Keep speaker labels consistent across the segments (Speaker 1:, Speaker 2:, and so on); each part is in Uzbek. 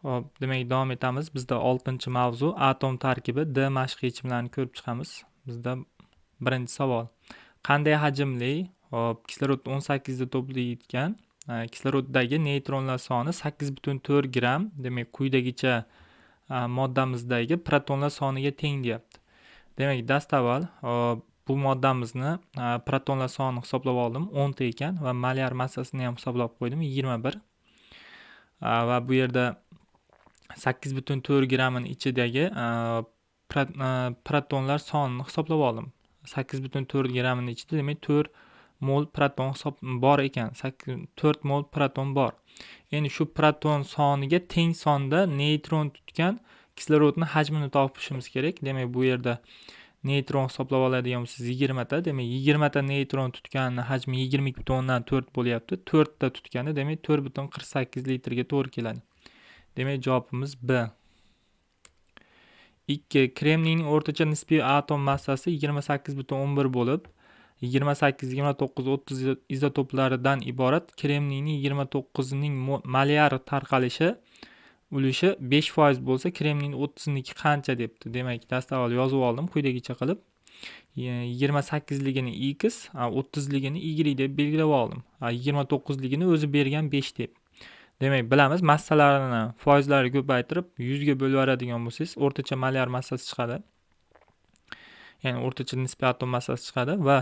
Speaker 1: Hop, demak davom etamiz. Bizda 6-mavzu atom tarkibi D mashq yechimlarini ko'rib chiqamiz. Bizda birinchi savol. Qanday hajmli, kislorod 18 da to'playotgan kisloroddagi neytronlar soni 8,4 gram, demak quyidagicha moddamizdagi protonlar soniga teng deyapti. Demak, dastavval bu moddamizni protonlar sonini hisoblab oldim, 10 ta ekan va molyar massasini ham hisoblab qo'ydim, 21. Va bu yerda 8,4 grammning ichidagi protonlar sonini hisoblab oldim. 8,4 grammning ichida demak 4 mol proton bor ekan. 4 mol proton bor. Endi shu proton soniga teng sonda neytron tutgan kislorodni hajmini topishimiz kerak. Demak, bu yerda neytron hisoblab oladigan bo'lsangiz 20 ta. Demak, 20 ta neytron tutganning hajmi 22,4 bo'lyapti. 4 ta tutganda demak 4,48 litrga to'g'ri keladi. Demak, javobimiz B. 2. Kremniyning o'rtacha nisbiy atom massasi 28,11 bo'lib, 28, 29, 30 izotoplaridan iborat. Kremniyning 29ning molyar tarqalishi ulushi 5% bo'lsa, kremniyning 30niki qancha debdi. Demak, dastavval yozib oldim quyidagicha qilib. 28ligini x, 30ligini y deb belgilab oldim. 29ligini o'zi bergan 5 deb. Demak, bilamiz, massalarini foizlari ko'paytirib 100 ga bo'lib beradigan bo'lsangiz, o'rtacha molyar massasi chiqadi. Ya'ni o'rtacha nisbiy atom massasi chiqadi va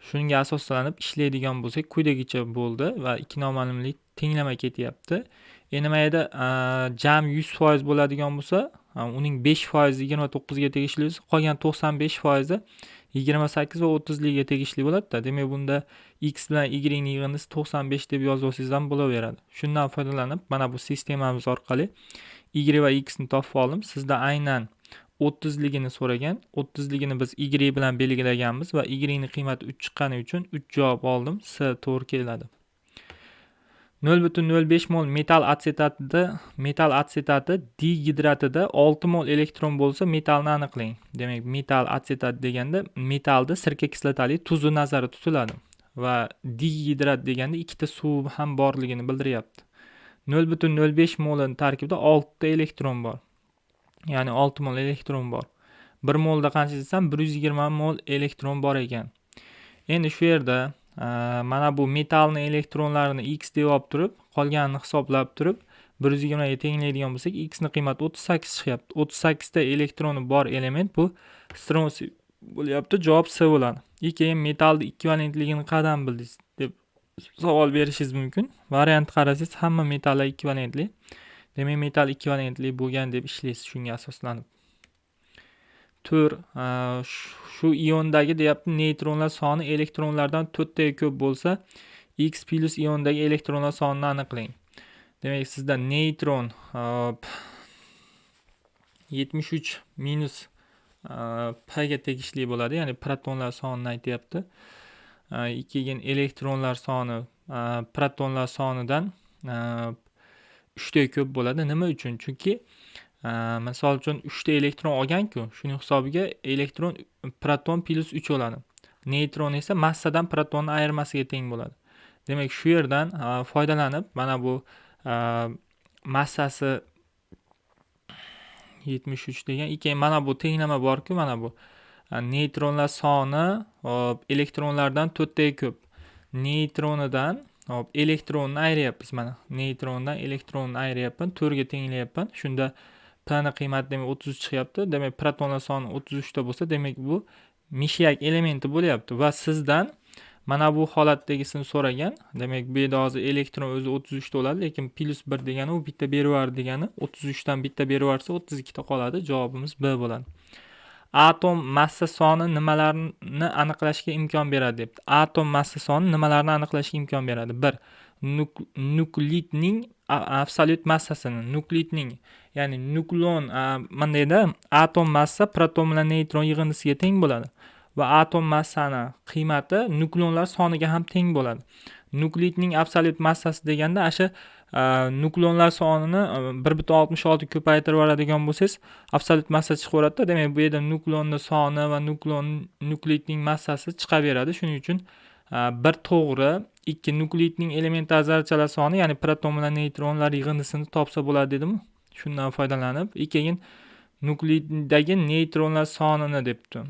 Speaker 1: shunga asoslanib ishlaydigan bo'lsak, quyidagicha bo'ldi va ikki noma'lumlik tenglama ketyapti. Endi mayda jami 100% bo'ladigan bo'lsa, uning 5% 29 ga tegishli bo'lsa, qolgan 95% 28 va 30 liga tegishli bo'ladi-da. Demak, bunda x bilan y ning yig'indisi 95 deb yozib olsangiz ham bo'laveradi. Shundan foydalanib, mana bu sistemamiz orqali y va x ni topib oldim. Sizda aynan 30 ligini so'ragan. 30 ligini biz y bilan belgilaganmiz va y ning qiymati 3 chiqqani uchun 3 javob oldim. S to'g'ri keladi. 0,05 mol metal atsetati dihidratida 6 mol elektron bo'lsa, metalni aniqlang. Demak, metal atsetat deganda metalda sirka kislotali tuzi nazarda tutiladi va dihidrat deganda ikkita suv ham borligini bildiryapti. 0,05 mol tarkibida 6 ta elektron bor. Ya'ni 6 mol elektron bor. 1 molda qancha desam 120 mol elektron bor ekan. Endi shu yerda mana bu metalning elektronlarini x deb olib turib, qolganini hisoblab turib 120 ga tenglaydigan bo'lsak, x ning qiymati 38 chiqyapti. 38 ta elektroni bor element bu stronsiy bo'lyapti. Javob S bo'ladi. Keyin metalning ekvivalentligini qanday bildingiz deb savol berishingiz mumkin. Variant qarasangiz, hamma metallar ekvivalentli. Demak, metal ekvivalentli bo'lgan deb ishlaysiz shunga asoslanib. 4. Shu iondagi deyapti, neytronlar soni elektronlardan 4 taga ko'p bo'lsa, x plus iondagi elektronlar sonini aniqlang. Demak, sizda neytron 73 minus p ga tegishli bo'ladi, ya'ni protonlar sonini aytyapti. Keyin elektronlar soni protonlar sonidan 3 taga ko'p bo'ladi. Nima uchun? Chunki misol uchun 3 ta elektron olgan-ku, shuning hisobiga elektron proton plus 3 bo'ladi. Neytron esa massadan protonning ayirmasiga teng bo'ladi. Demak, shu yerdan foydalanib, mana bu massasi 73 degan, keyin mana bu tenglama bor-ku, mana bu neytronlar soni elektronlardan 4 taga ko'p. Neytronidan elektronni ayiryapmiz. Mana neytrondan elektronni ayiryapman, 4 ga tenglayapman. Shunda p ning qiymati demak 33 chiqyapti. Demak, protonlar soni 33 ta bo'lsa, demak bu mishiyak elementi bo'lyapti va sizdan mana bu holatdagisini so'ragan. Demak, bu yerda hozir elektron o'zi 33 ta bo'ladi, lekin plus 1 degani u bitta berib yubordi degani, 33 dan bitta berib yuborsa 32 ta qoladi. Javobimiz B bo'ladi. Atom massa soni nimalarni aniqlashga imkon beradi debdi. Atom massa soni nimalarni aniqlashga imkon beradi? 1. Nuklidning absolyut massasini, nuklidning, ya'ni nukleon mandayda atom massa proton bilan neytron yig'indisiga teng bo'ladi va atom massani qiymati nukleonlar soniga ham teng bo'ladi. Nuklidning absolyut massasi deganda o'sha nukleonlar sonini 1,66 ko'paytirib oladigan bo'lsangiz, absolyut massa chiqaveradi-da. Demak, bu yerda nukleonning soni va nuklidning massasi chiqaveradi. Shuning uchun bir to'g'ri 2 nuklidning elementar zarrachalar soni, ya'ni proton bilan neytronlar yig'indisini topsa bo'ladi dedim. Shundan foydalanib, keyin nukleidagi neytronlar sonini debdi.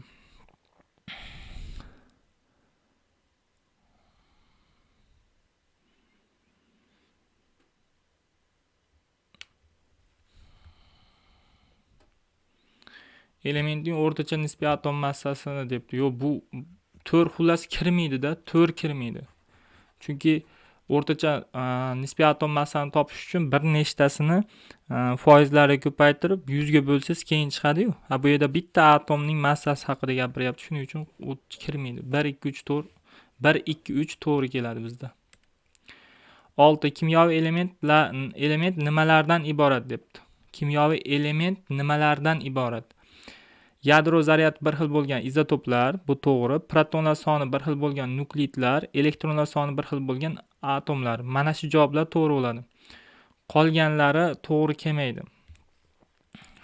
Speaker 1: Elementning o'rtacha nisbiy atom massasini debdi. Yo'q, bu 4 xullas kirmaydi-da, 4 kirmaydi. Chunki o'rtacha nisbiy atom massasini topish uchun bir nechtasini foizlari ko'paytirib 100 ga bo'lsangiz keyin chiqadi-yu. Bu yerda bitta atomning massasi haqida gapiryapti. Shuning uchun u kirmaydi. 1 2 3 4 1 2 3 to'g'ri keladi bizda. 6. Kimyoviy element nimalardan iborat debdi. Kimyoviy element nimalardan iborat? Yadro zaryadi bir xil bo'lgan izotoplar, bu to'g'ri. Protonlar soni bir xil bo'lgan nukleidlar, elektronlar soni bir xil bo'lgan atomlar. Mana shu javoblar to'g'ri bo'ladi. Qolganlari to'g'ri kelmaydi.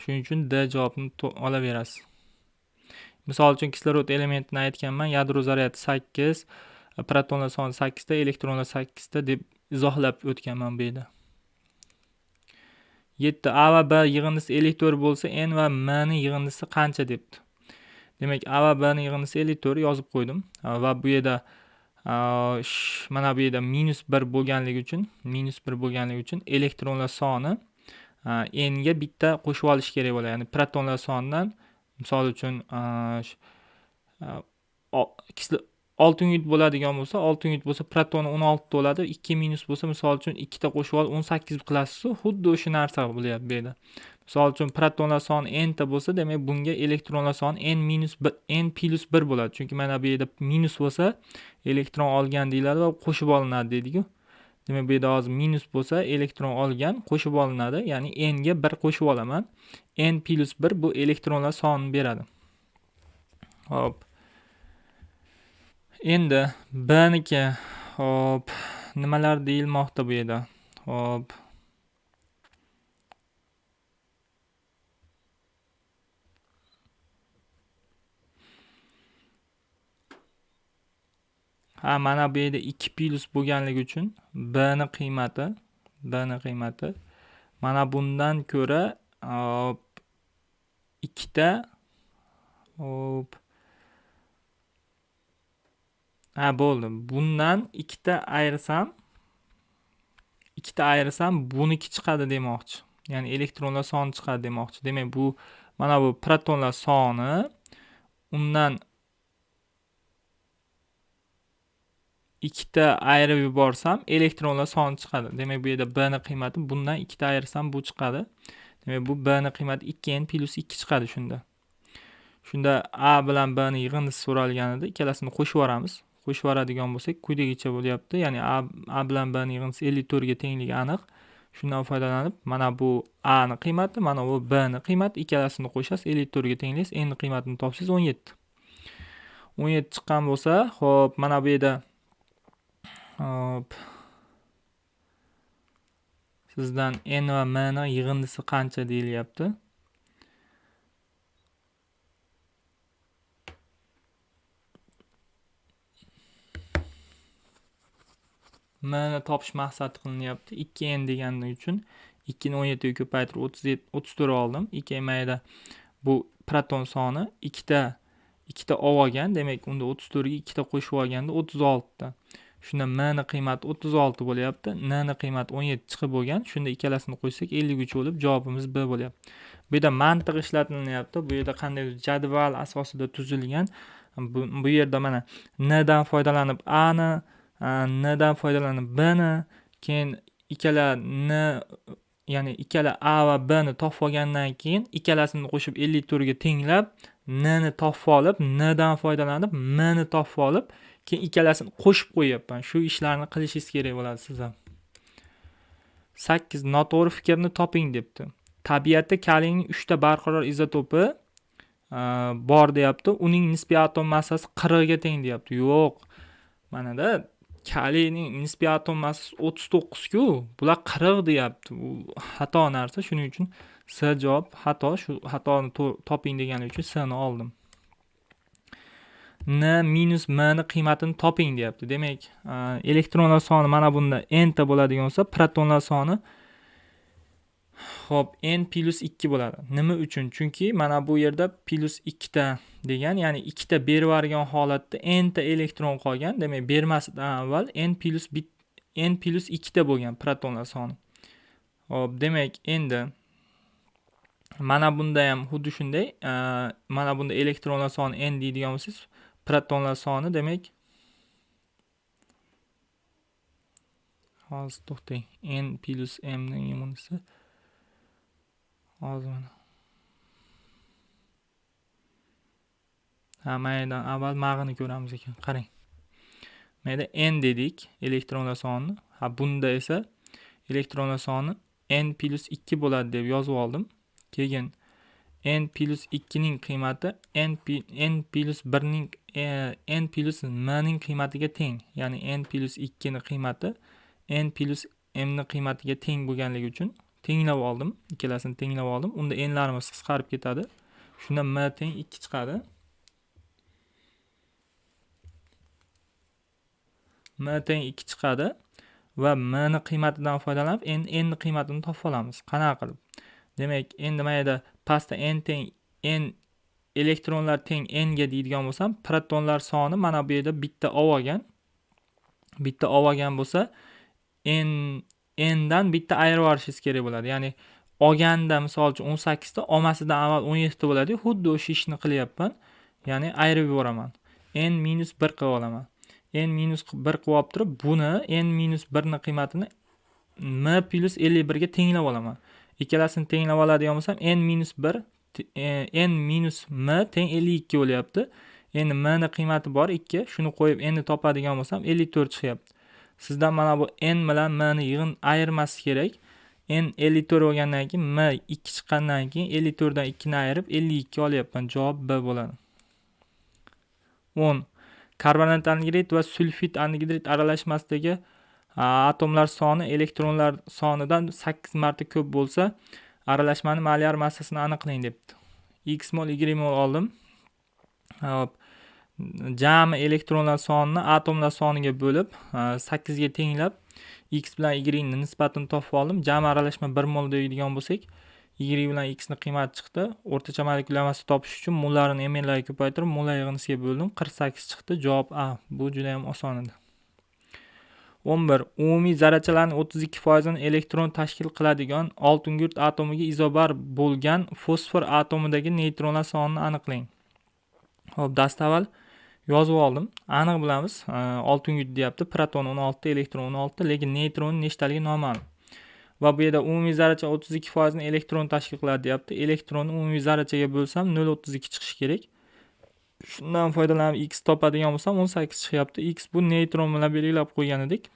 Speaker 1: Shuning uchun D javobni olaverasiz. Misol uchun kislorod elementini aytganman, yadro zaryadi 8, protonlar soni 8 ta, elektronlar 8 ta deb izohlab o'tganman bu yerda. 7. A va B yig'indisi elektr bo'lsa, N va M ning yig'indisi qancha debdi. Demak, A va B ning yig'indisi elektr yozib qo'ydim. Va bu yerda mana bu yerda -1 bo'lganligi uchun elektronlar soni N ga bitta qo'shib olish kerak bo'ladi. Ya'ni protonlar sonidan misol uchun 6 unit bo'ladigan bo'lsa, 6 unit bo'lsa protoni 16 ta bo'ladi. 2 minus bo'lsa, misol uchun 2 ta qo'shib olib 18 qilasiz. Xuddi o'sha narsa bo'lyapti bu yerda. Misol uchun protonlar soni n ta bo'lsa, demak bunga elektronlar soni n plus 1 bo'ladi. Chunki mana bu yerda minus bo'lsa, elektron olgan deyiladi va qo'shib olinadi deydi-ku. Demak bu yerda hozir minus bo'lsa, elektron olgan qo'shib olinadi. Ya'ni n ga 1 qo'shib olaman. N plus 1 bu elektronlar sonini beradi. Hop. Endi B niki, hop, nimalar deyilmoqda bu yerda? Hop. Mana bu yerda 2 plus bo'lganligi uchun B ning qiymati mana bundan ko'ra 2 ta hop bo'ldi. Bundan 2 ta ayirsam buniki chiqadi demoqchi. Ya'ni elektronlar soni chiqadi demoqchi. Demak bu mana bu protonlar soni, undan 2 ta ayirib yuborsam elektronlar soni chiqadi. Demak bu yerda B ning qiymati bundan 2 ta ayirsam bu chiqadi. Demak bu B ning qiymati 2n plus 2 chiqadi shunda. Shunda A bilan B ning yig'indisi so'ralganida ikkalasini qo'shib yoramiz. Qo'shib yoradigan bo'lsak, quyidagicha bo'lyapti. Ya'ni A bilan B ning yig'indisi 54 ga tengligi aniq. Shundan foydalanib, mana bu A ning qiymati, mana bu B ning qiymati, ikkalasini qo'shasiz, 54 ga tenglaysiz, n ning qiymatini topsiz 17. 17 chiqqan bo'lsa, xo'p, mana bu yerda hop, sizdan n va m ning yig'indisi qancha deyilyapti? M ni topish maqsad qilinyapti. 2n degani uchun 2 ni 17 ga ko'paytirib 34 oldim. 2 mayda bu proton soni 2 ta olgan. Demak, unda 34 ga 2 ta qo'shib olganda 36 ta. Shunda m ning qiymati 36 bo'lyapti. N ning qiymati 17 chiqib bo'lgan. Shunda ikkalasini qo'shsak 53 bo'lib, javobimiz B bo'lyapti. Bu yerda mantiq ishlatilyapti. Bu yerda qanday jadval asosida tuzilgan. Bu yerda mana n dan foydalanib A ni, n dan foydalanib B ni, keyin ikkala A va B ni topib olgandan keyin ikkalasini qo'shib 54 ga tenglab, n ni topib olib, n dan foydalanib m ni topib olib, keyin ikkalasini qo'shib qo'yapman. Shu ishlarni qilishingiz kerak bo'ladi sizlar. 8. Noto'g'ri fikrni toping debdi. Tabiatda kaliyning 3 ta barqaror izotopi bor deyapti. Uning nisbiy atom massasi 40 ga teng deyapti. Yo'q. Manada kaliyning nisbiy atom massasi 39 ku. Bular 40 deyapti. Bu xato narsa. Shuning uchun S javob xato. Shu xatoni toping degani uchun S ni oldim. N minus M ni qiymatini toping deyapti. Demak, elektronlar soni mana bunda n ta bo'ladigan bo'lsa, protonlar soni Xo'p, n plus 2 bo'ladi. Nima uchun? Chunki mana bu yerda plus 2 ta degan, ya'ni 2 ta berib yuborgan holatda n ta elektron qolgan. Demak, bermasidan avval n plus 2 ta bo'lgan protonlar soni. Xo'p, demak, endi mana bunda ham xuddi shunday, mana bunda elektronlar soni n deydigan bo'lsangiz, protonlar soni demak hozir to'xtang. N plus m ning unisi hozir mana. Maydan avval mag'ini ko'ramiz ekan. Qarang. Mayda n dedik elektronlar sonini. Bunda esa elektronlar soni n plus 2 bo'ladi deb yozib oldim. Keyin n plus 2 ning qiymati n plus 1 ning n plus m ning qiymatiga teng. Ya'ni n plus 2 ning qiymati n plus m ning qiymatiga teng bo'lganligi uchun tenglab oldim. Ikkalasini tenglab oldim. Unda n'larimiz qisqarib ketadi. Shunda m teng 2 chiqadi. M teng 2 chiqadi va m ning qiymatidan foydalanib n ning qiymatini topib olamiz. Qanaqa qilib? Demak, endi mayda pastda n teng n elektronlar teng n ga deydigan bo'lsam, protonlar soni mana bu yerda bitta olgan. Bitta olgan bo'lsa, n dan bitta ayirib yuborishingiz kerak bo'ladi. Ya'ni olganda misol uchun 18 ta, olmasidan avval 17 bo'ladi. Xuddi o'sha ishni qilyapman. Ya'ni ayirib yuboraman. n minus 1 qilib olaman. n minus 1 qilib olib turib, buni n minus 1 ning qiymatini m plus 51 ga tenglab olaman. Ikkalasini tenglab oladigan bo'lsam, n minus 1 n minus m teng 52 bo'lyapti. Endi m ning qiymati bor 2. Shuni qo'yib n ni topadigan bo'lsam 54 chiqyapti. Sizdan mana bu n bilan m ni yig'in ayirmasi kerak. N 54 bo'lgandan keyin m 2 chiqqandan keyin 54 dan 2 ni ayirib 52 olyapman. Javob B bo'ladi. 10. Karbonat angidrid va sulfit angidrid aralashmasidagi atomlar soni elektronlar sonidan 8 marta ko'p bo'lsa, aralashmaning molyar massasini aniqlang debdi. X mol, Y mol oldim. Hop. Jami elektronlar sonini atomlar soniga bo'lib, 8 ga tenglab, X bilan Y ning nisbatini topib oldim. Jami aralashma 1 mol deydigan bo'lsak, Y bilan X ning qiymati chiqdi. O'rtacha molekulyamasi topish uchun mollarini mllarga ko'paytirib, mollar yig'indisiga bo'ldim. 48 chiqdi. Javob A. Bu juda ham oson edi. 11. Umumiy zarrachalarning 32% ni elektron tashkil qiladigan oltingurt atomiga izobar bo'lgan fosfor atomidagi neytronlar sonini aniqlang. Xo'p, dastavval yozib oldim. Aniq bilamiz, oltingurt deyapti. Proton 16, elektron 16, lekin neytron nechtaligi noma'lum. Va bu yerda umumiy zarracha 32% ni elektron tashkil qiladi deyapti. Elektronni umumiy zarrachaga bo'lsam 0.32 chiqishi kerak. Shundan foydalanib x topadigan bo'lsam 18 chiqyapti. X bu neytron bilan belgilab qo'ygan edik.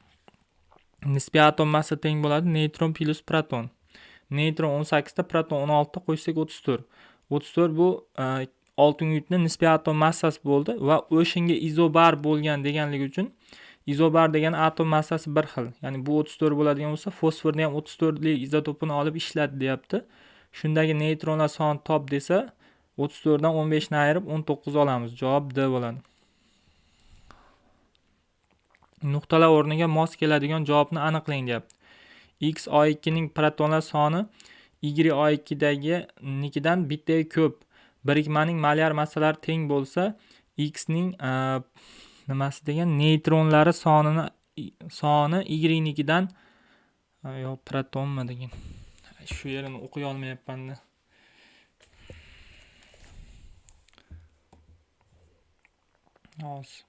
Speaker 1: Nisbiy atom massa teng bo'ladi neytron plus proton. Neytron 18 ta, proton 16 ta qo'shsak 34. 34 bu oltingurtning nisbiy atom massasi bo'ldi va o'shinga izobar bo'lgan deganligi uchun izobar degan atom massasi bir xil. Ya'ni bu 34 bo'ladigan bo'lsa, fosforni ham 34 lik izotopini olib ishlat deyapti. Shundagi neytronlar soni top desa, 34 dan 15 ni ayirib 19 olamiz. Javob D bo'ladi. Nuqtalar o'rniga mos keladigan javobni aniqlang deyapti. X O2 ning protonlar soni Y O2 dagi nikidan bittaga ko'p. Birikmaning molyar massalari teng bo'lsa, X ning nimasi degan neytronlari soni Y nikidan yo protonmi degan. Shu yerini o'qiy olmayapman-da. Hozir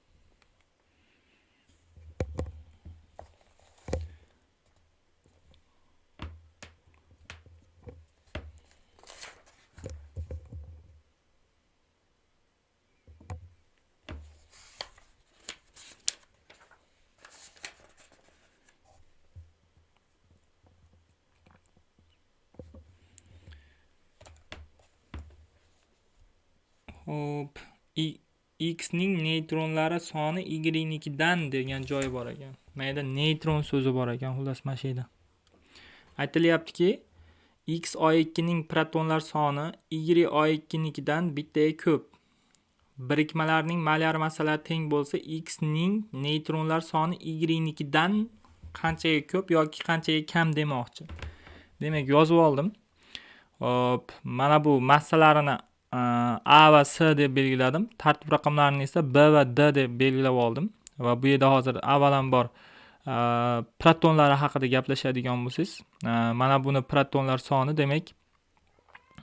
Speaker 1: Hop, X ning neytronlari soni Y nikidan degan joyi bor ekan. Mayda neytron so'zi bor ekan, xullas mana shu yerda. Aytilyaptiki, X O2 ning protonlar soni Y O2 nikidan bittaga ko'p. Birikmalarning molyar massalari teng bo'lsa, X ning neytronlar soni Y nikidan qanchaga ko'p yoki qanchaga kam demoqchi. Demak, yozib oldim. Hop, mana bu massalarini A va S deb belgiladim. Tartib raqamlarini esa B va D deb belgilab oldim. Va bu yerda hozir avvalambor protonlari haqida gaplashadigan bo'lsangiz, mana buni protonlar soni demak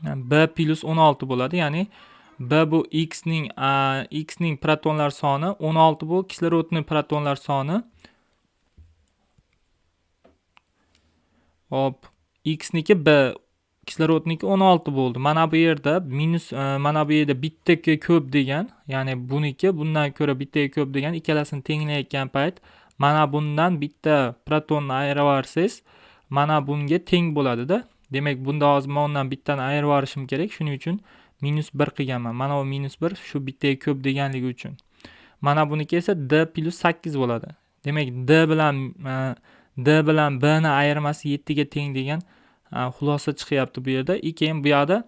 Speaker 1: B plus 16 bo'ladi. Ya'ni B bu X ning protonlar soni, 16 bu kislorodning protonlar soni. Hop, X niki B, kislorodniki 16 bo'ldi. Mana bu yerda mana bu yerda bittaga ko'p degan, ya'ni buniki bundan ko'ra bittaga ko'p degan, ikkalasini tenglayotgan payt mana bundan bitta protonni ayirib yuborsangiz, mana bunga teng bo'ladi-da. Demak, bunda hozir men undan bittani ayirib yuborishim kerak. Shuning uchun -1 qilganman. Mana bu -1 shu bittaga ko'p deganligi uchun. Mana buniki esa D plus 8 bo'ladi. Demak, D bilan B ni ayirmasi 7 ga teng degan xulosa chiqyapti bu yerda. Keyin bu yoqda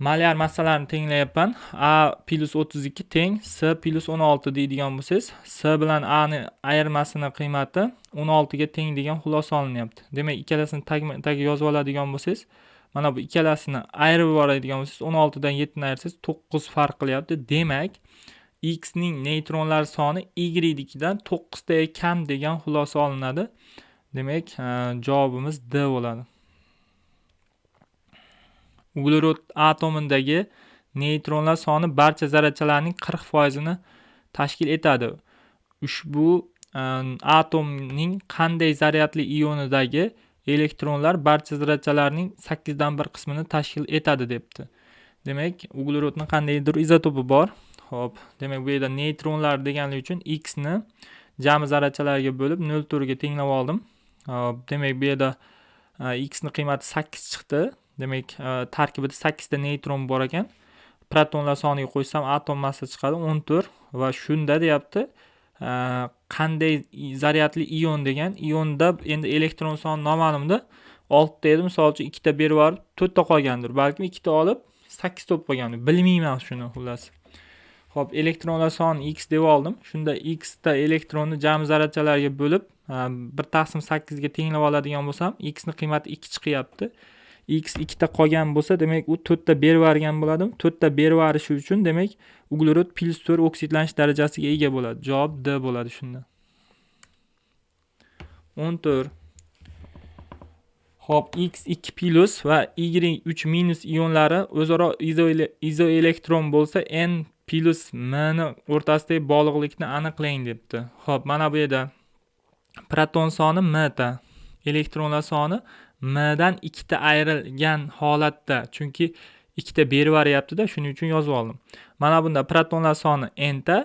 Speaker 1: molyar massalarni tenglayapman. A plus 32 teng S plus 16 deydigan bo'lsangiz, S bilan A ni ayirmasini qiymati 16 ga teng degan xulosa olinyapti. Demak, ikkalasini tagiga yozib oladigan bo'lsangiz, mana bu ikkalasini ayirib yuboradigan bo'lsangiz, 16 dan 7 ni ayirsangiz 9 farq qilyapti. Demak, X ning neytronlar soni Y nikidan 9 ta kam degan xulosa olinadi. Demak, javobimiz D bo'ladi. Uglerod atomidagi neytronlar soni barcha zarrachalarning 40% ni tashkil etadi. Ushbu atomning qanday zaryadli ionidagi elektronlar barcha zarrachalarning 8 dan 1 qismini tashkil etadi debdi. Demak, uglerodning qandaydir izotopi bor. Hop, demak bu yerda neytronlar deganligi uchun X ni jami zarrachalarga bo'lib 0,4 ga tenglab oldim. Hop, demak bu yerda X ni qiymati 8 chiqdi. Demak, tarkibida 8 ta neytron bor ekan. Protonlar soniga qo'ysam atom massasi chiqadi 14 va shunda deyapti, qanday zaryadli ion degan. Ionda endi elektron soni noma'lumda 6 ta edi, misol uchun 2 ta berib yuborib 4 ta qolgandir. Balkim 2 ta olib 8 ta qolgandir. Bilmayman shuni xullas. Hop, elektronlar soni X deb oldim. Shunda X ta elektronni jami zarrachalarga bo'lib 1/8 ga tenglab oladigan bo'lsam, X ni qiymati 2 chiqyapti. X 2 ta qolgan bo'lsa, demak u 4 ta berib yuborgan bo'ladim. 4 ta berib yuborishi uchun demak uglerod +4 oksidlanish darajasiga ega bo'ladi. Javob D bo'ladi shunda. 14. Hop, X2+ va Y3- ionlari o'zaro izoelektron bo'lsa, N plus M ni o'rtasidagi bog'liqlikni aniqlang debdi. Hop, mana bu yerda proton soni M ta, elektronlar soni M dan 2 ta ayrilgan holatda, chunki 2 ta berib yuboryapti-da, shuning uchun yozib oldim. Mana bunda protonlar soni N ta,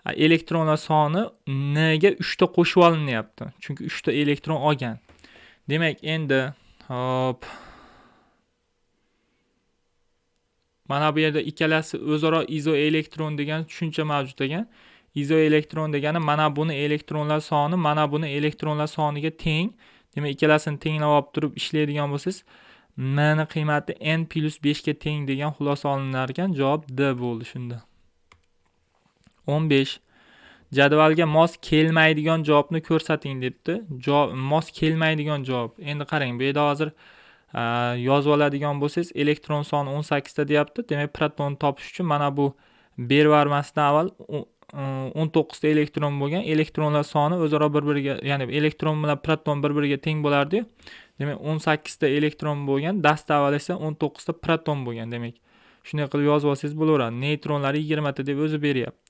Speaker 1: elektronlar soni N ga 3 ta qo'shib olinyapti, chunki 3 ta elektron olgan. Demak, endi hop, mana bu yerda ikkalasi o'zaro izoelektron degan tushuncha mavjud ekan. Izoelektron degani mana buni elektronlar soni, mana buni elektronlar soniga teng. Demak, ikkalasini tenglab olib turib ishlaydigan bo'lsangiz, M ni qiymati N plus 5 ga teng degan xulosa olinar ekan. Javob D bo'ldi shunda. 15. Jadvalga mos kelmaydigan javobni ko'rsating debdi. Mos kelmaydigan javob. Endi qarang, bu yerda hozir yozib oladigan bo'lsangiz, elektron soni 18 ta deyapti. Demak, protonni topish uchun mana bu berib yubormasidan avval 19 ta elektron bo'lgan. Elektronlar soni o'zaro bir-biriga, ya'ni elektron bilan proton bir-biriga teng bo'lardi. Demak, 18 ta elektron bo'lgan, dast avval esa 19 ta proton bo'lgan. Demak, shunday qilib yozib olsangiz bo'laveradi. Neytronlari 20 ta deb o'zi beryapti.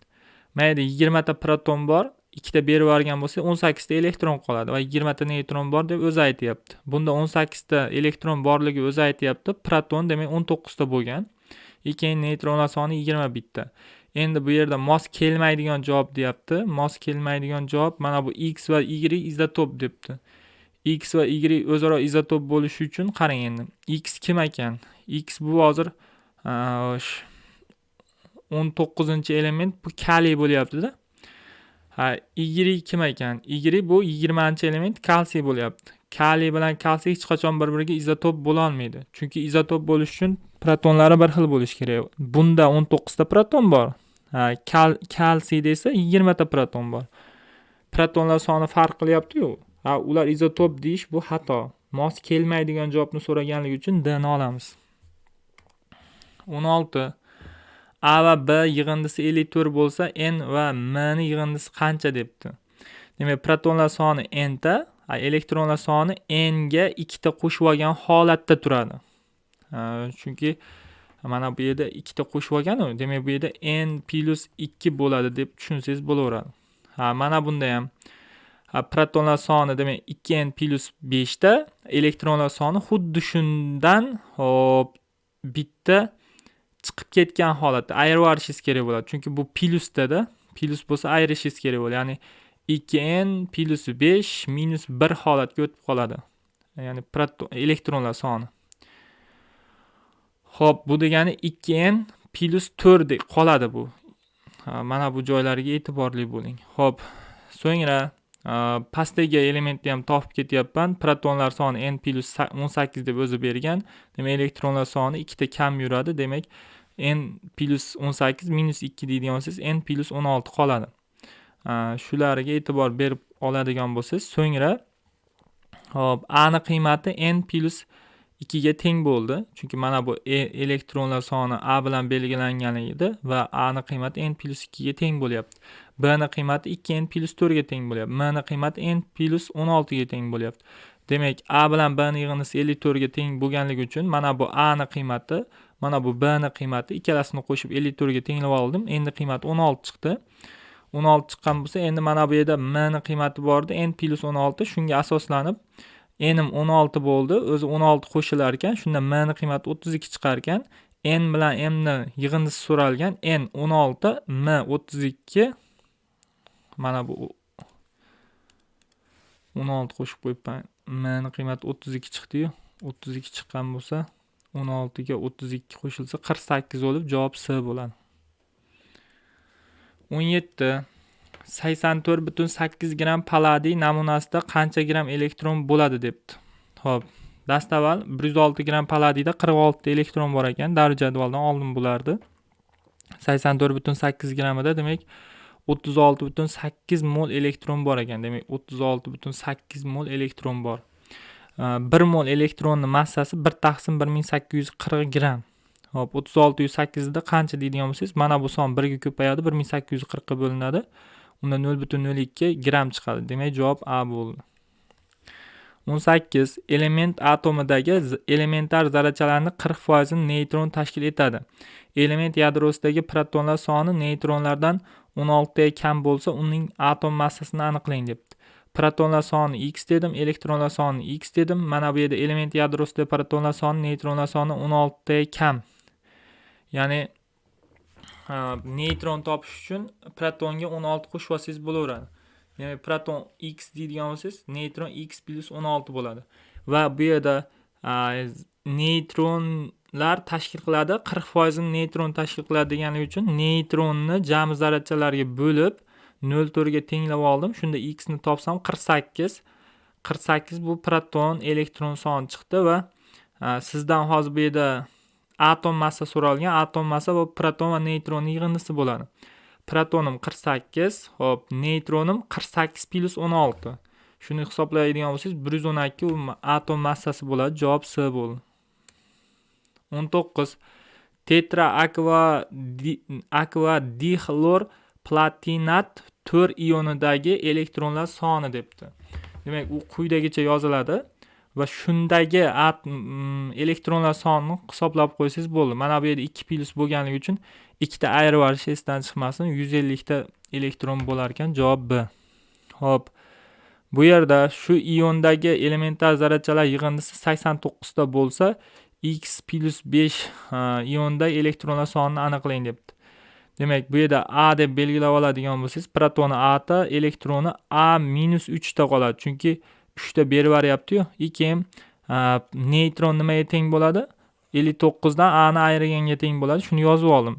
Speaker 1: Mayda 20 ta proton bor, 2 ta berib yuborgan bo'lsa, 18 ta elektron qoladi va 20 ta neytron bor deb o'zi aytayapti. Bunda 18 ta elektron borligi o'zi aytayapti. Proton demak 19 ta bo'lgan. Keyin neytronlar soni 21 ta. Endi bu yerda mos kelmaydigan javob deyapti. Mos kelmaydigan javob mana bu X va Y izotop debdi. X va Y o'zaro izotop bo'lishi uchun qarang endi. X kim ekan? X bu hozir 19-element, bu kaliy bo'lyapti-da. Y kim ekan? Y bu 20-element kalsiy bo'lyapti. Kaliy bilan kalsiy hech qachon bir-biriga izotop bo'la olmaydi. Chunki izotop bo'lish uchun protonlari bir xil bo'lishi kerak. Bunda 19 ta proton bor. Kalsiyda esa 20 ta proton bor. Protonlar soni farq qilyapti-yu. Ular izotop deyish bu xato. Mos kelmaydigan javobni so'raganligi uchun D ni olamiz. 16. A va B yig'indisi 54 bo'lsa, N va M ni yig'indisi qancha debdi. Demak, protonlar soni N ta, elektronlar soni N ga 2 ta qo'shib olgan holatda turadi. Chunki mana bu yerda 2 ta qo'shib olgan-ku. Demak, bu yerda N plus 2 bo'ladi deb tushunsangiz bo'laveradi. Mana bunda ham protonlar soni demak 2N plus 5 ta, elektronlar soni xuddi shundan hop bitta chiqib ketgan holatda ayirib yuborishingiz kerak bo'ladi. Chunki bu plusda, plus bo'lsa ayirishingiz kerak bo'ladi. Ya'ni 2N plus 5 minus 1 holatga o'tib qoladi. Ya'ni elektronlar soni. Xo'p, bu degani 2N plus 4 deb qoladi bu. Mana bu joylariga e'tiborli bo'ling. Xo'p, so'ngra pastdagi elementni ham topib ketyapman. Protonlar soni N plus 18 deb o'zi bergan. Demak, elektronlar soni 2 ta kam yuradi. Demak, N plus 18 minus 2 deydigan bo'lsangiz, N plus 16 qoladi. Shularga e'tibor berib oladigan bo'lsangiz, so'ngra hop, A ni qiymati N plus 2 ga teng bo'ldi. Chunki mana bu elektronlar soni A bilan belgilangan edi va A ni qiymati N plus 2 ga teng bo'lyapti. B ni qiymati 2N plus 4 ga teng bo'lyapti. M ni qiymati N plus 16 ga teng bo'lyapti. Demak, A bilan B ni yig'indisi 54 ga teng bo'lganligi uchun mana bu A ni qiymati, mana bu B ni qiymati ikkalasini qo'shib 54 ga tenglab oldim. Endi qiymati 16 chiqdi. 16 chiqqan bo'lsa, endi mana bu yerda M ni qiymati bor edi, N plus 16. Shunga asoslanib N'im 16 bo'ldi. O'zi 16 qo'shilar ekan. Shunda M ni qiymati 32 chiqar ekan. N bilan M ni yig'indisi so'ralgan. N 16, M 32. Mana bu 16 qo'shib qo'yibman. M ni qiymati 32 chiqdi-yu. 32 chiqqan bo'lsa, 16 ga 32 qo'shilsa 48 bo'lib, javob C bo'ladi. 17. 84,8 gram palladiy namunasida qancha gram elektron bo'ladi debdi. Xo'p, dastavval 106 gram palladiyda 46 ta elektron bor ekan. Davr jadvaldan oldin bo'lardi. 84,8 gramida demak 36,8 mol elektron bor ekan. Demak, 36,8 mol elektron bor. 1 mol elektronning massasi 1 taqsim 1840 gram. Hop, 36,8 da qancha deydigan bo'lsangiz, mana bu son 1 ga ko'payadi, 1840 ga bo'linadi. Unda 0,02 gram chiqadi. Demak, javob A bo'ldi. 18. Element atomidagi elementar zarrachalarning 40% ni neytron tashkil etadi. Element yadrosidagi protonlar soni neytronlardan 16 ta kam bo'lsa, uning atom massasini aniqlang debdi. Protonlar soni X dedim, elektronlar soni X dedim. Mana bu yerda element yadrosida protonlar soni, neytronlar soni 16 ta kam. Ya'ni neytron topish uchun protonga 16 qo'shib olsangiz bo'laveradi. Ya'ni proton X deydigan bo'lsangiz, neytron X plus 16 bo'ladi. Va bu yerda neytronlar tashkil qiladi, 40% ni neytron tashkil qiladi deganligi uchun neytronni jami zarrachalarga bo'lib 0,4 ga tenglab oldim. Shunda X ni topsam 48. 48 bu proton, elektron soni chiqdi va sizdan hozir bu yerda atom massa so'ralgan. Atom massa bu proton va neytronning yig'indisi bo'ladi. Protonim 48, hop, neytronim 48 plus 16. Shuni hisoblaydigan bo'lsangiz 112 u atom massasi bo'ladi. Javob C bo'ldi. 19. Tetra aqua dixlor platinat 4 ionidagi elektronlar soni debdi. Demak, u quyidagicha yoziladi va shundagi elektronlar sonini hisoblab qo'ysangiz bo'ldi. Mana bu yerda 2 plus bo'lganligi uchun ikkita ayirib olish esdan chiqmasin. 150 ta elektron bo'lar ekan. Javob B. Xo'p. Bu yerda shu iondagi elementar zarrachalar yig'indisi 89 ta bo'lsa, X plus 5 ionda elektronlar sonini aniqlang debdi. Demak, bu yerda A deb belgilab oladigan bo'lsangiz, protoni A ta, elektroni A minus 3 ta qoladi. Chunki 3 ta berib beryapti-yu. Keyin neytron nimaga teng bo'ladi? 59 dan A ni ayirganga teng bo'ladi. Shuni yozib oldim.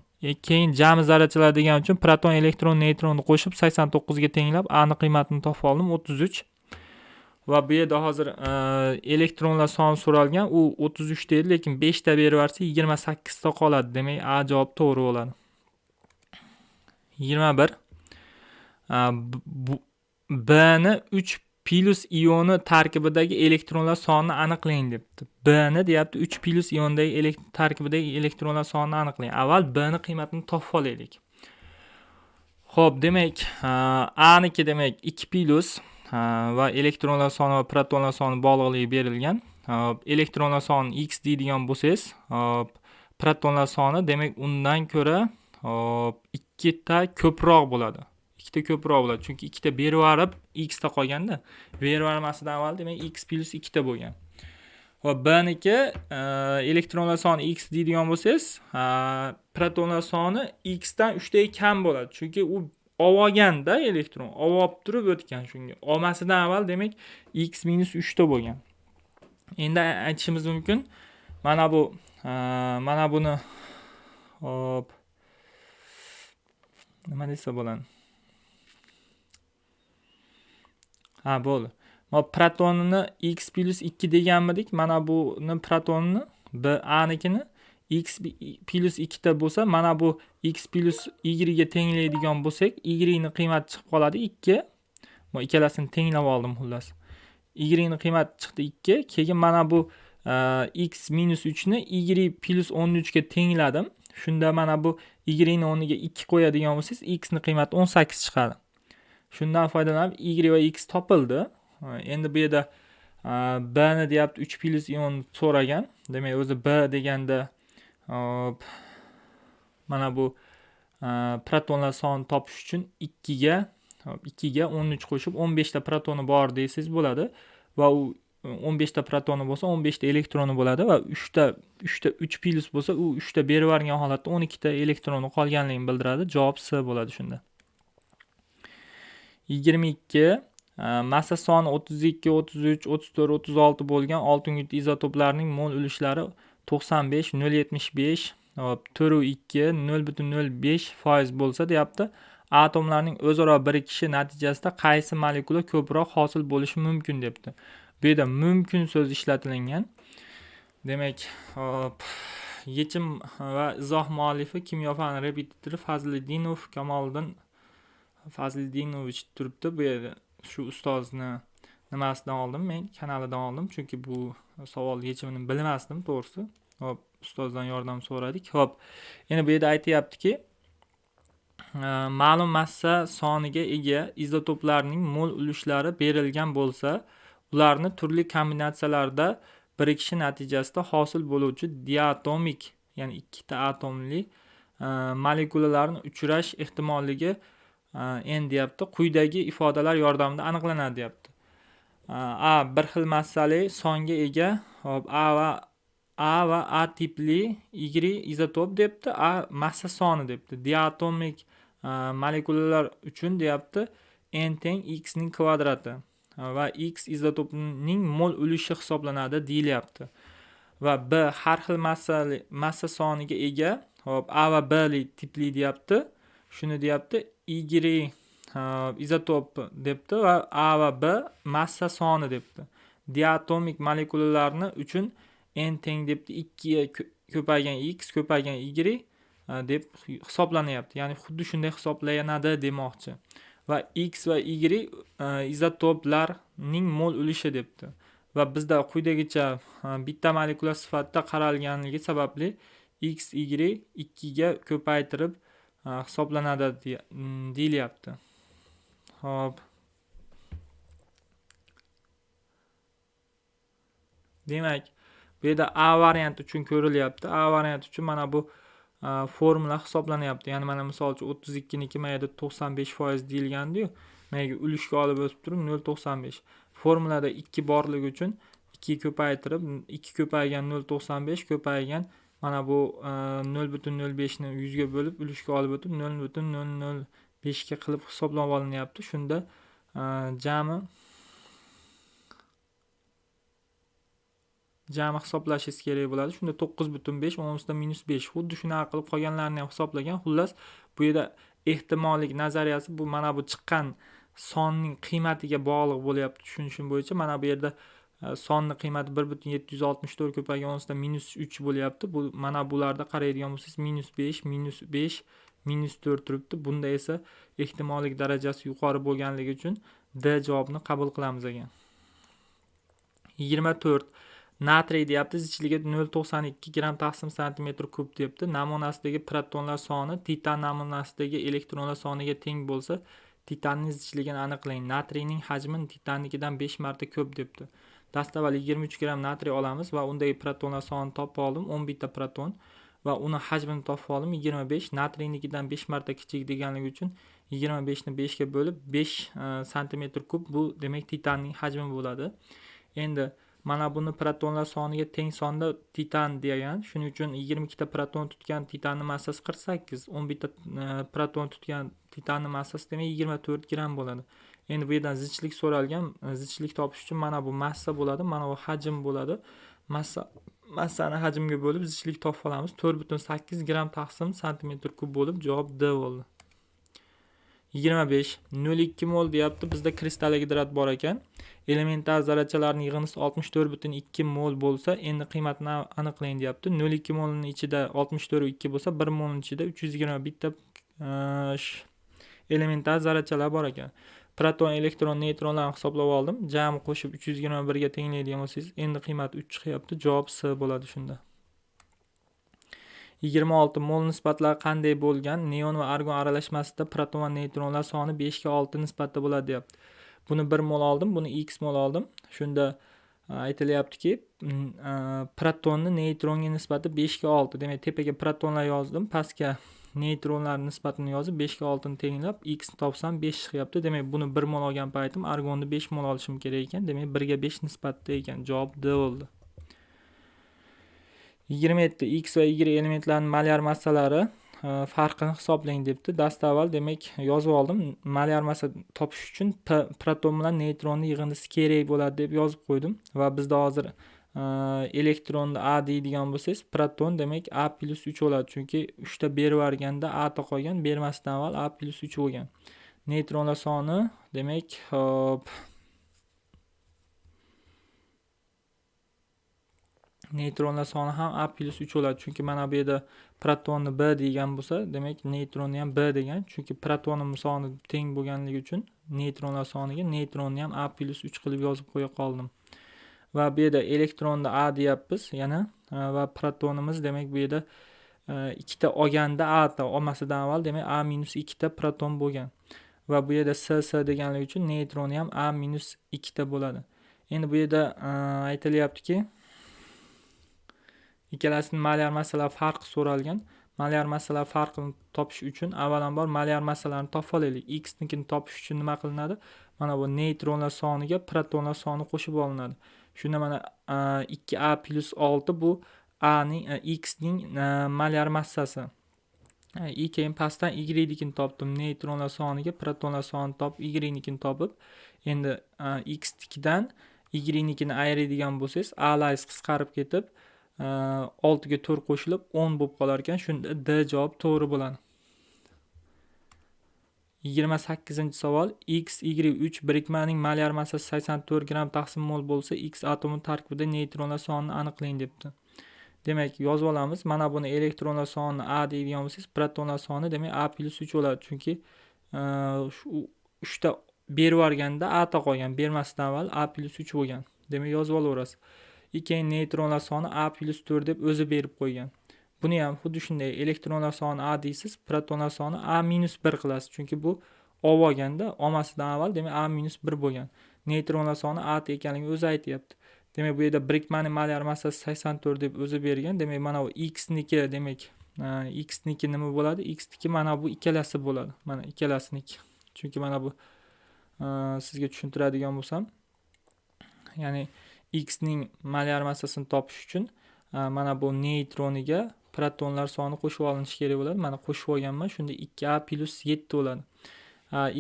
Speaker 1: Keyin jami zarrachalar degan uchun proton, elektron, neytronni qo'shib 89 ga tenglab A ni qiymatini topib oldim, 33. Va bu yerda hozir elektronlar soni so'ralgan. U 33 deydi, lekin 5 ta berib bersa 28 ta qoladi. Demak, A javob to'g'ri bo'ladi. 21. B ni 3 plus ioni tarkibidagi elektronlar sonini aniqlang debdi. B ni deyapti 3 plus iondagi tarkibidagi elektronlar sonini aniqlang. Avval B ni qiymatini topib olaylik. Xo'p, demak, A niki demak 2 plus va elektronlar soni va protonlar soni bog'liqligi berilgan. Elektronlar soni x deydigan bo'lsangiz, protonlar soni demak undan ko'ra 2 ta ko'proq bo'ladi. 2 ta ko'proq bo'ladi, chunki 2 ta berib olib x ta qolganda, berib olmasidan avval demak x plus 2 ta bo'lgan. Xo'p, B niki elektronlar soni x deydigan bo'lsangiz, protonlar soni x dan 3 taga kam bo'ladi, chunki u olganda elektron olib turib o'tgan, shunga olmasidan avval demak x minus 3 ta bo'lgan. Endi aytishimiz mumkin, mana buni hop nima desa bo'ladi? Bo'ldi. Protonini x plus 2 deganmidik, mana buni protonini A nikini x plus 2 ta bo'lsa, mana bu x plus y ga tenglaydigan bo'lsak, y ni qiymati chiqib qoladi 2. Men ikkalasini tenglab oldim xullas. Y ni qiymati chiqdi 2. Keyin mana bu x minus 3 ni y plus 13 ga tengladim. Shunda mana bu y ni o'rniga 2 qo'yadigan bo'lsangiz, x ni qiymati 18 chiqadi. Shundan foydalanib y va x topildi. Endi bu yerda B ni deyapti 3 plus ion so'ragan. Demak, o'zi B deganda mana bu protonlar sonini topish uchun 2 ga 13 qo'shib 15 ta protoni bor deysiz bo'ladi va u 15 ta protoni bo'lsa 15 ta elektroni bo'ladi va 3 plus bo'lsa u 3 ta berib yuborgan holatda 12 ta elektroni qolganligini bildiradi. Javob C bo'ladi shunda. 22 massa soni 32, 33, 34, 36 bo'lgan oltin yukli izotoplarning mol ulushlari 95, 0.75, 4.2, 0.05% bo'lsa deyapti. Atomlarning o'zaro birikishi natijasida qaysi molekula ko'proq hosil bo'lishi mumkin debdi. Bu yerda mumkin so'zi ishlatilgan. Demak, yechim va izoh muallifi kimyo fani repetitori Fazliddinov Kamoliddin Fazliddinovich turibdi. Bu yerda shu ustozni nimasidan oldim, men kanalidan oldim, chunki bu savol yechimini bilmasdim to'g'risi. Hop, ustozdan yordam so'radik. Hop, endi bu yerda aytayaptiki, ma'lum massa soniga ega izotoplarning mol ulushlari berilgan bo'lsa, ularni turli kombinatsiyalarda birikishi natijasida hosil bo'luvchi diatomik, ya'ni 2 ta atomli molekulalarning uchrash ehtimolligi n deyapti. Quyidagi ifodalar yordamida aniqlanadi deyapti. A bir xil massali songa ega, hop, A va A tipli Y izotop debdi. A massa soni debdi. Diatomik molekulalar uchun deyapti n teng x ning kvadrati va x izotopining mol ulushi hisoblanadi deyilyapti. Va B har xil massa soniga ega, hop, A va B tipli deyapti. Shuni deyapti Y izotop debdi va A va B massa soni debdi. Diatomik molekulalarni uchun n teng debdi 2 ga ko'paygan x ko'paygan y deb hisoblanyapti. Ya'ni xuddi shunday hisoblanadi demoqchi. Va x va y izotoplarning mol ulushi debdi. Va bizda quyidagicha bitta molekula sifatida qaralganligi sababli x y 2 ga ko'paytirib hisoblanadi deyilyapti. Hop. Demak, bu yerda A varianti uchun ko'rilyapti. A varianti uchun mana bu formula hisoblanyapti. Ya'ni mana misol uchun 32 niki mayda 95% deyilgandi-yu, mayga ulushga olib o'tib turib 0.95. Formulada 2 borligi uchun 2 ko'paytirib 2 ko'paygan 0.95 ko'paygan mana bu 0.05 ni 100 ga bo'lib ulushga olib o'tib 0.005 ga qilib hisoblab olinyapti. Shunda jami hisoblashingiz kerak bo'ladi. Shunda 9.5 -5. Xuddi shunaqa qilib qolganlarini ham hisoblagan. Xullas, bu yerda ehtimollik nazariyasi bu mana bu chiqqan sonning qiymatiga bog'liq bo'lyapti. Tushunishim bo'yicha mana bu yerda sonning qiymati 1.764 ko'paygan -3 bo'lyapti. Bu mana bularda qaraydigan bo'lsangiz -5, -4 turibdi. Bunda esa ehtimollik darajasi yuqori bo'lganligi uchun D javobini qabul qilamiz ekan. 24. Natriy deyapti, zichligi 0.92 gram taqsim santimetr kub deyapti. Namunasidagi protonlar soni titan namunasidagi elektronlar soniga teng bo'lsa, titanning zichligini aniqlang. Natriyning hajmi titannikidan 5 marta ko'p debdi. Dastavval 23 gram natriy olamiz va undagi protonlar sonini topib oldim, 11 ta proton va uni hajmini topib oldim 25. Natriynikidan 5 marta kichik deganligi uchun 25 ni 5 ga bo'lib 5 santimetr kub, bu demak titanning hajmi bo'ladi. Endi mana buni protonlar soniga teng sonda titan degan. Shuning uchun 22 ta proton tutgan titanning massasi 48, 11 ta proton tutgan titanning massasi demak 24 gram bo'ladi. Endi bu yerdan zichlik so'ralgan. Zichlik topish uchun mana bu massa bo'ladi, mana bu hajm bo'ladi. Massani hajmga bo'lib zichlik topib olamiz. 4.8 gram taqsim santimetr kub bo'lib javob D bo'ldi. 25. 0.2 mol deyapti. Bizda kristalli gidrat bor ekan. Elementar zarrachalarning yig'indisi 64.2 mol bo'lsa, endi qiymatini aniqlang deyapti. 0.2 molning ichida 64.2 bo'lsa, 1 molning ichida 321 ta elementar zarrachalar bor ekan. Proton, elektron, neytronlarni hisoblab oldim. Jami qo'shib 321 ga tenglaydigan bo'lsangiz, endi qiymati 3 chiqyapti. Javob C bo'ladi shunda. 26. Mol nisbatlari qanday bo'lgan? Neon va argon aralashmasida proton va neytronlar soni 5 ga 6 nisbatda bo'ladi deyapti. Buni 1 mol oldim, buni x mol oldim. Shunda aytilyaptiki, protonni neytronga nisbati 5 ga 6. Demak, tepaga protonlar yozdim, pastga neytronlar nisbatini yozib 5 ga 6 ni tenglab x topsam 5 chiqyapti. Demak, buni 1 mol olgan paytim argonni 5 mol olishim kerak ekan. Demak, 1 ga 5 nisbatda ekan. Javob D bo'ldi. 27. X va Y elementlarning molyar massalari farqini hisoblang debdi. Dastavval demak yozib oldim. Molyar massa topish uchun proton bilan neytronni yig'indisi kerak bo'ladi deb yozib qo'ydim va bizda hozir elektronni A deydigan bo'lsangiz, proton demak A+3 bo'ladi. Chunki 3 ta berib yuborganda A ta qolgan, bermasdan avval A+3 bo'lgan. Neytronlar soni demak neytronlar soni ham A+3 bo'ladi. Chunki mana bu yerda protonni B degan bo'lsa, demak neytronni ham B degan. Chunki protonim soni teng bo'lganligi uchun neytronlar soniga neytronni ham A+3 qilib yozib qo'ya qoldim. Va bu yerda elektronni A deyapmiz yana va protonimiz demak bu yerda ikkita olganda A ta olmasidan avval demak A-2 ta proton bo'lgan. Va bu yerda S deganligi uchun neytronni ham A-2 ta bo'ladi. Endi bu yerda aytilyaptiki, ikkalasining molyar massalari farqi so'ralgan. Molyar massalar farqini topish uchun avvalambor molyar massalarni topib olaylik. X nikini topish uchun nima qilinadi? Mana bu neytronlar soniga protonlar soni qo'shib olinadi. Shunda mana 2A+6 bu A ning X ning molyar massasi. Keyin pastdan Y nikini topdim. Neytronlar soniga protonlar sonini topib, Y nikini topib, endi X nikidan Y nikini ayiradigan bo'lsangiz, A lays qisqarib ketib 6 ga 4 qo'shilib 10 bo'lib qolar ekan. Shunda D javob to'g'ri bo'ladi. 28-savol. XY3 birikmaning molyar massasi 84 gram taqsim mol bo'lsa, X atomi tarkibida neytronlar sonini aniqlang debdi. Demak, yozib olamiz. Mana buni elektronlar sonini A deydigan bo'lsangiz, protonlar soni demak A+3 bo'ladi. Chunki 3 ta berib yuborganda A ta qolgan, bermasdan avval A+3 bo'lgan. Demak, yozib olaverasiz. Keyin neytronlar soni A+4 deb o'zi berib qo'ygan. Buni ham xuddi shunday elektronlar soni A deysiz, protonlar soni A-1 qilasiz. Chunki bu olganda olmasidan avval demak A-1 bo'lgan. Neytronlar soni A ekanligini o'zi aytayapti. Demak, bu yerda birikmaning molyar massasi 84 deb o'zi bergan. Demak, mana bu X niki demak X niki nima bo'ladi? X niki mana bu ikkalasi bo'ladi. Mana ikkalasiniki. Chunki mana bu sizga tushuntiradigan bo'lsam, ya'ni X ning molyar massasini topish uchun mana bu neytroniga protonlar soni qo'shib olinishi kerak bo'ladi. Mana qo'shib olganman. Shunda 2A+7 bo'ladi.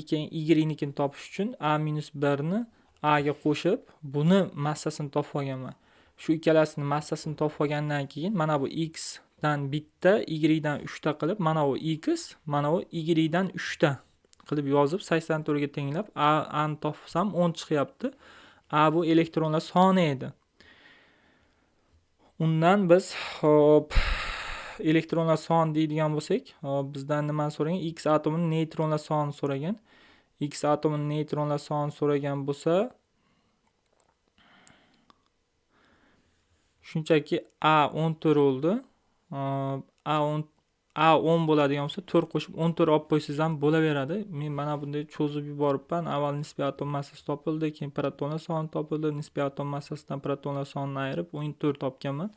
Speaker 1: Keyin Y nikini topish uchun A-1 ni A ga qo'shib, buni massasini topib olganman. Shu ikkalasining massasini topib olgandan keyin mana bu X dan bitta, Y dan 3 ta qilib, mana bu X, mana bu Y dan 3 ta qilib yozib 84 ga tenglab A ni topsam 10 chiqyapti. A bu elektronlar soni edi. Undan biz elektronlar soni deydigan bo'lsak, bizdan nimani so'ragan? X atomining neytronlar sonini so'ragan. X atomining neytronlar sonini so'ragan bo'lsa, shunchaki A14 bo'ldi. A10 bo'ladigan bo'lsa 4 qo'shib 14 olib qo'ysangiz ham bo'laveradi. Men mana bunday cho'zib yuboribman. Avval nisbiy atom massasi topildi, keyin protonlar soni topildi. Nisbiy atom massasidan protonlar sonini ayirib 14 topganman.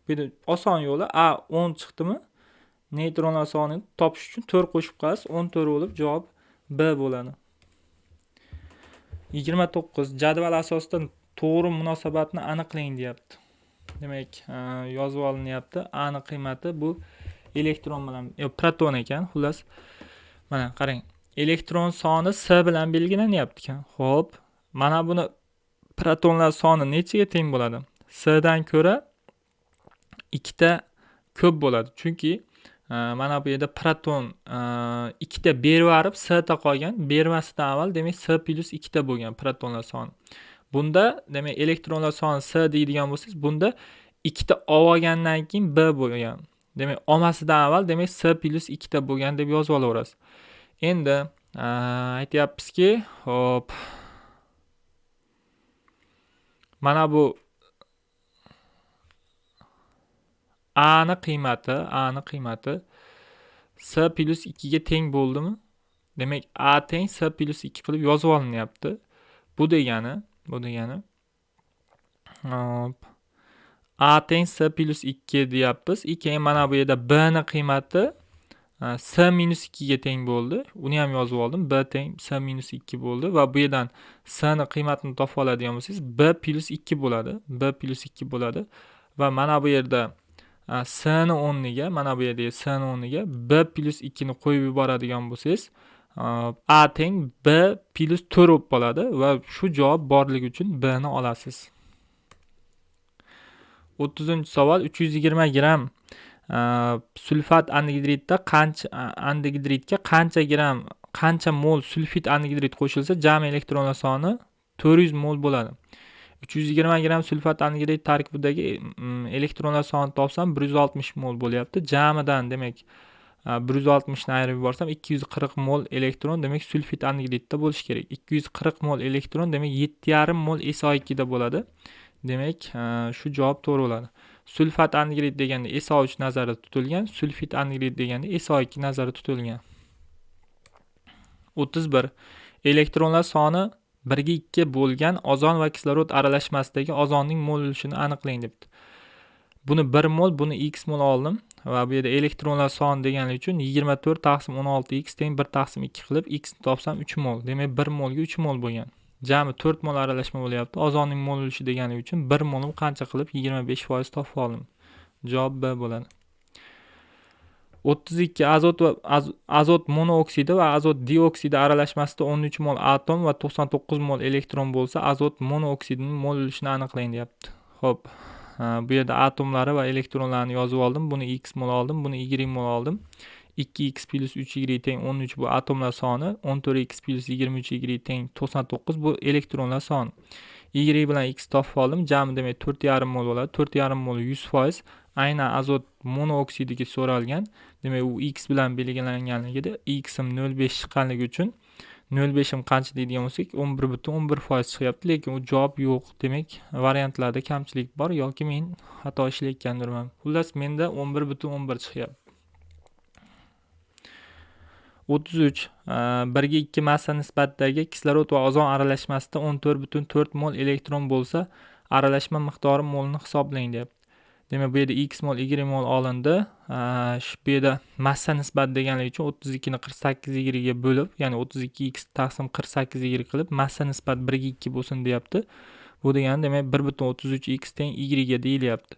Speaker 1: Bu yerda oson yo'li A10 chiqdimi? Neytronlar sonini topish uchun 4 qo'shib qo'yasiz, 14 bo'lib javob B bo'ladi. 29. Jadval asosida to'g'ri munosabatni aniqlang deyapti. Demak, yozib olinyapti. A ning qiymati bu elektron bilan proton ekan. Xullas, mana qarang. Elektron soni S bilan belgilanyapti ekan. Xo'p, mana buni protonlar soni nechaga teng bo'ladi? S dan ko'ra 2 ta ko'p bo'ladi. Chunki mana bu yerda proton 2 ta berib S ta qolgan. Bermasidan avval demak S plus 2 ta bo'lgan protonlar soni. Bunda demak elektronlar soni S deydigan bo'lsangiz, bunda 2 ta olgandan keyin B bo'lgan. Demak, olmasidan avval demak S plus 2 ta bo'lgan deb yozib olaverasiz. Endi aytyapmizki, hop. Mana bu A ning qiymati S plus 2 ga teng bo'ldimi? Demak, A teng S plus 2 qilib yozib olinyapti. Bu degani hop. A teng S plus 2 deyapmiz. Keyin mana bu yerda B ning qiymati S minus 2 ga teng bo'ldi. Uni ham yozib oldim. B teng S minus 2 bo'ldi va bu yerdan S ning qiymatini topib oladigan bo'lsangiz, B plus 2 bo'ladi. B plus 2 bo'ladi va mana bu yerda S ning o'rniga, mana bu yerda S ning o'rniga B plus 2 ni qo'yib yuboradigan bo'lsangiz, A teng B plus 4 bo'lib qoladi va shu javob borligi uchun B ni olasiz. 30-savol 320 gram sulfat angidridda qancha mol sulfit angidrid qo'shilsa jami elektronlar soni 400 mol bo'ladi. 320 gram sulfat angidrid tarkibidagi elektronlar sonini topsam 160 mol bo'lyapti. Jamidan demak 160 ni ayirib yuborsam 240 mol elektron demak sulfit angidridda bo'lishi kerak. 240 mol elektron demak 7,5 mol SO2 da bo'ladi. Demak, shu javob to'g'ri bo'ladi. Sulfat angidrid deganda SO3 nazarda tutilgan, sulfit angidrid deganda SO2 nazarda tutilgan. 31. Elektronlar soni 1 ga 2 bo'lgan ozon va kislorod aralashmasidagi ozonning mol ulushini aniqlang debdi. Buni 1 mol, buni x mol oldim va bu yerda elektronlar soni degani uchun 24 taqsim 16 x teng 1 taqsim 2 qilib x ni topsam 3 mol. Demak, 1 molga 3 mol bo'lgan. Jami 4 mol aralashma bo'lyapti. Ozonning mol ulushi degani uchun 1 molim qancha qilib 25% topib oldim. Javob B bo'ladi. 32. Azot monoksidi va azot dioksidi aralashmasida 13 mol atom va 99 mol elektron bo'lsa, azot monoksidining mol ulushini aniqlang deyapti. Xo'p, bu yerda atomlari va elektronlarni yozib oldim. Buni x mol oldim, buni y mol oldim. 2x plus 3y teng 13 bu atomlar soni, 14x plus 23y teng 99 bu elektronlar soni. Y bilan x topib oldim. Jami demak 4,5 mol bo'ladi. 4,5 mol 100%. Aynan azot monoksidiga so'ralgan. Demak, u x bilan belgilanganligida x'im 0,5 chiqqanligi uchun 0,5'im qancha deydigan bo'lsak 11,1% chiqyapti, lekin u javob yo'q. Demak, variantlarda kamchilik bor yoki men xato ishlayotgandirman. Xullas, menda 11,1 chiqyapti. 33. 1 ga 2 massa nisbatidagi kislorod va ozon aralashmasida 14,4 mol elektron bo'lsa, aralashma miqdori molni hisoblang deyapti. Demak, bu yerda x mol, y mol olindi. Bu yerda massa nisbati deganligi uchun 32 ni 48 ga bo'lib, ya'ni 32x taqsim 48 y qilib massa nisbati 1 ga 2 bo'lsin deyapti. Bu degani demak 1,33x teng y ga deyilyapti.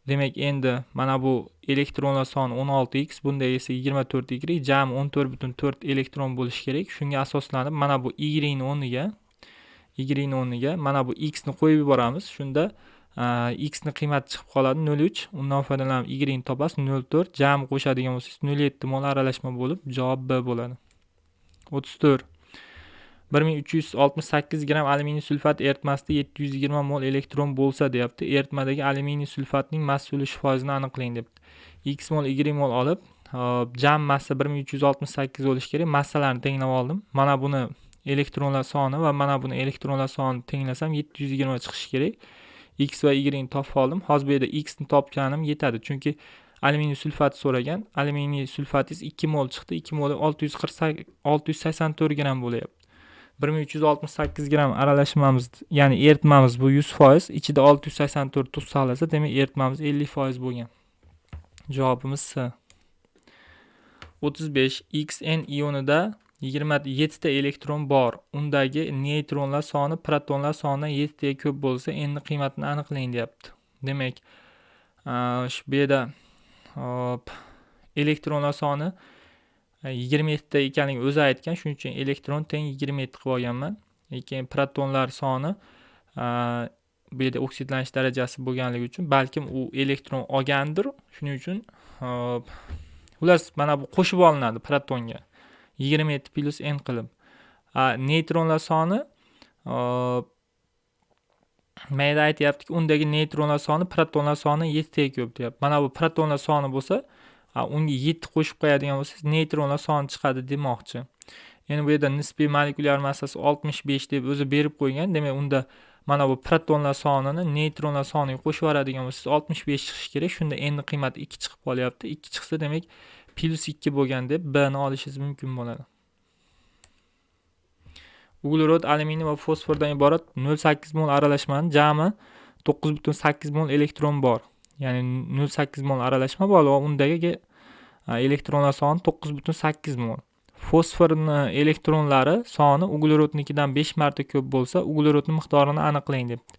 Speaker 1: Demak, endi mana bu elektronlar soni 16x, bunda esa 24y, jami 14,4 elektron bo'lishi kerak. Shunga asoslanib mana bu y ning o'rniga mana bu x ni qo'yib yuboramiz. Shunda x ni qiymati chiqib qoladi 0,3. Undan foydalanib y ni topasiz 0,4. Jami qo'shadigan bo'lsangiz 0,7 mol aralashma bo'lib javob B bo'ladi. 34. 1368 gram alyuminiy sulfat eritmasida 720 mol elektron bo'lsa deyapti. Eritmadagi alyuminiy sulfatning massa ulushi foizini aniqlang debdi. X mol, Y mol olib, jam massa 1368 bo'lishi kerak. Massalarni tenglab oldim. Mana buni elektronlar soni va mana buni elektronlar sonini tenglasam 720 chiqishi kerak. X va Y ni topib oldim. Hozir bu yerda X ni topganim yetadi. Chunki alyuminiy sulfati so'ragan. Alyuminiy sulfatingiz 2 mol chiqdi. 2 mol 684 gram bo'lyapti. 1368 gram aralashmamiz, ya'ni eritmamiz bu 100%, ichida 684 tuz saqlasa, demak eritmamiz 50% bo'lgan. Javobimiz C. 35. Xn ionida 27 ta elektron bor. Undagi neytronlar soni protonlar sonidan 7 taga ko'p bo'lsa, n ni qiymatini aniqlang deyapti. Demak, shu bu yerda elektronlar soni 27 ta ekanligi o'zi aytgan, shuning uchun elektron teng 27 qilib olganman. Lekin protonlar soni bu yerda oksidlanish darajasi bo'lganligi uchun balkim u elektron olgandir. Shuning uchun ular mana bu qo'shib olinadi protonga 27 plus n qilib. Neytronlar soni mayda aytyaptiki, undagi neytronlar soni protonlar soni 7 taga ko'p deyapti. Mana bu protonlar soni bo'lsa, unga 7 qo'shib qo'yadigan bo'lsangiz, neytronlar soni chiqadi demoqchi. Endi bu yerda nisbiy molekulyar massasi 65 deb o'zi berib qo'ygan. Demak, unda mana bu protonlar sonini neytronlar soniga qo'shib yuboradigan bo'lsangiz 65 chiqishi kerak. Shunda n ni qiymati 2 chiqib qolyapti. 2 chiqsa, demak plus 2 bo'lgan deb B ni olishingiz mumkin bo'ladi. Uglerod, alyuminiy va fosfordan iborat 0,8 mol aralashmani jami 9,8 mol elektron bor. Ya'ni 0,8 mol aralashma bor va undagi elektronlar soni 9,8 mol. Fosforni elektronlari soni uglerodnikidan 5 marta ko'p bo'lsa, uglerodning miqdorini aniqlang debdi.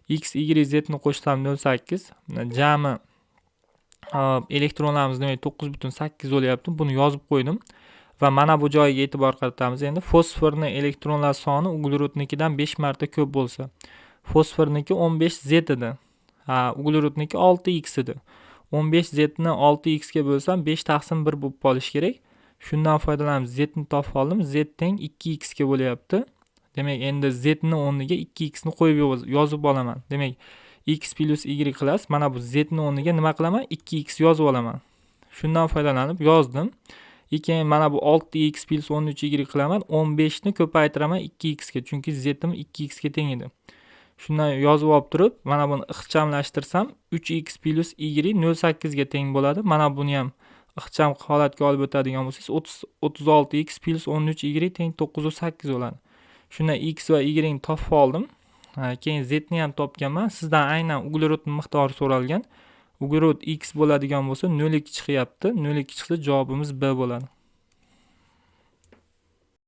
Speaker 1: X, Y, Z ni qo'shsam 0,8. Jami elektronlarimiz demak 9,8 bo'lyapti. Buni yozib qo'ydim. Va mana bu joyiga e'tibor qaratamiz. Endi fosforni elektronlar soni uglerodnikidan 5 marta ko'p bo'lsa, fosforniki 15 Z edi. Uglerodniki 6x edi. 15 Z ni 6x ga bo'lsam 5 taqsim 1 bo'lib qolishi kerak. Shundan foydalanib Z ni topib oldim. Z teng 2x ga bo'lyapti. Demak, endi Z ni o'rniga 2x ni qo'yib yozib olaman. Demak, x plus y qilas. Mana bu Z ni o'rniga nima qilaman? 2x yozib olaman. Shundan foydalanib yozdim. Keyin mana bu 6x plus 13y qilaman. 15 ni ko'paytiraman 2x ga, chunki z'im 2x ga teng edi. Shundan yozib olib turib, mana buni ixchamlashtirsam 3x plus y 0,8 ga teng bo'ladi. Mana buni ham ixcham holatga olib o'tadigan bo'lsangiz 36x plus 13y teng 9,8 bo'ladi. Shundan x va y ni topib oldim. Keyin z ni ham topganman. Sizdan aynan uglerodning miqdori so'ralgan. Uglerod x bo'ladigan bo'lsa 0,2 chiqyapti. 0,2 chiqsa javobimiz B bo'ladi.